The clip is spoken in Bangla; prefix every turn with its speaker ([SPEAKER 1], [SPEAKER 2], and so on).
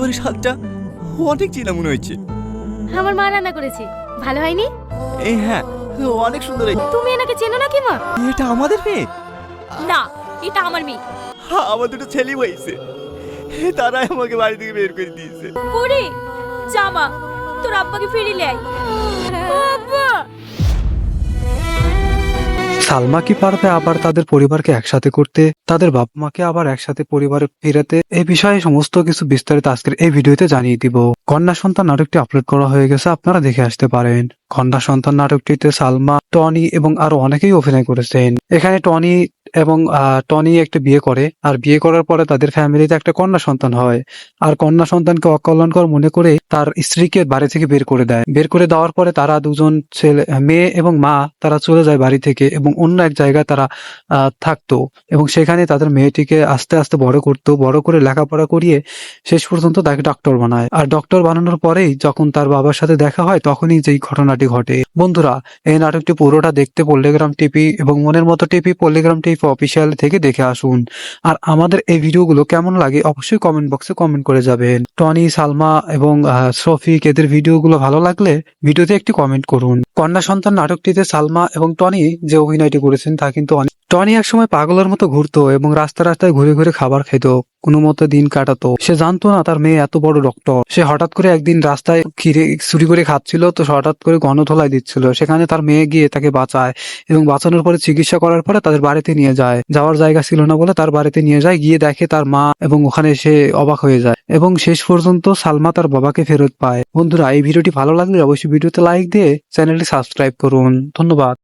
[SPEAKER 1] ওর স্বাদটা অনেক চেনা মনে হয়েছে।
[SPEAKER 2] আমার মা রান্না করেছে, ভালো হয়নি?
[SPEAKER 1] এই হ্যাঁ, অনেক সুন্দর হয়েছে।
[SPEAKER 2] তুমি এনাকে চেনো নাকি মা?
[SPEAKER 1] এটা আমাদের মেয়ে।
[SPEAKER 2] না, এটা আমার মেয়ে।
[SPEAKER 1] হ্যাঁ, আমার দুটো ছেলে হয়েছে, তারাই আমাকে বাড়ি থেকে বের করে দিয়েছে।
[SPEAKER 2] করে জামা তোর আব্বাকে ফিরিয়ে লে আয়। আব্বা,
[SPEAKER 3] সালমা কি পারবে আবার তাদের পরিবারকে একসাথে করতে, তাদের বাবা মাকে আবার একসাথে পরিবারে ফেরাতে? এই বিষয়ে সমস্ত কিছু বিস্তারিত আজকের এই ভিডিওতে জানিয়ে দিব। কন্যা সন্তান নাটকটি আপলোড করা হয়ে গেছে, আপনারা দেখে আসতে পারেন। কন্যা সন্তান নাটকটিতে সালমা, টনি এবং আরো অনেকেই অভিনয় করেছেন। এখানে টনি একটা বিয়ে করে, আর বিয়ে করার পরে তাদের ফ্যামিলিতে একটা কন্যা সন্তান হয়। আর কন্যা সন্তানকে অকল্যাণকর মনে করে তার স্ত্রীকে বাড়ি থেকে বের করে দেয়। বের করে দেওয়ার পরে তারা দুজন মেয়ে এবং মা তারা চলে যায় বাড়ি থেকে এবং অন্য এক জায়গায় তারা থাকতো এবং সেখানে তাদের মেয়েটিকে আস্তে আস্তে বড় করতো, বড় করে লেখাপড়া করিয়ে শেষ পর্যন্ত তাকে ডক্টর বানায়। আর ডক্টর বানানোর পরেই যখন তার বাবার সাথে দেখা হয় তখনই যেই ঘটনাটি ঘটে। বন্ধুরা, এই নাটকটি পুরোটা দেখতে পল্লিগ্রাম টিভি এবং মনের মতো টিভি, পল্লিগ্রাম টিভি অফিসিয়াল থেকে দেখে আসুন। আর আমাদের এই ভিডিওগুলো কেমন লাগে অবশ্যই কমেন্ট বক্সে কমেন্ট করে যাবেন। টনি, সালমা এবং শফিক এদের ভিডিওগুলো ভালো লাগলে ভিডিওতে একটি কমেন্ট করুন। কন্যা সন্তান নাটকটিতে সালমা এবং টনি যে অভিনয়টি করেছেন তা কিন্তু টনি একসময় পাগলের মতো ঘুরতো এবং রাস্তা রাস্তায় ঘুরে ঘুরে খাবার খেত, কোনো মতো দিন কাটাতো। সে জানতো না তার মেয়ে এত বড় ডক্টর। সে হঠাৎ করে একদিন রাস্তায় চুরি করে খাচ্ছিল, তো হঠাৎ করে গণধোলাই দিচ্ছিল। সেখানে তার মেয়ে গিয়ে তাকে বাঁচায় এবং বাঁচানোর পরে চিকিৎসা করার পরে তাদের বাড়িতে নিয়ে যায়। যাওয়ার জায়গা ছিল না বলে তার বাড়িতে নিয়ে যায়, গিয়ে দেখে তার মা এবং ওখানে সে অবাক হয়ে যায় এবং শেষ পর্যন্ত সালমা তার বাবাকে ফেরত পায়। বন্ধুরা, এই ভিডিওটি ভালো লাগলে অবশ্যই ভিডিওতে লাইক দিয়ে চ্যানেলটি সাবস্ক্রাইব করুন। ধন্যবাদ।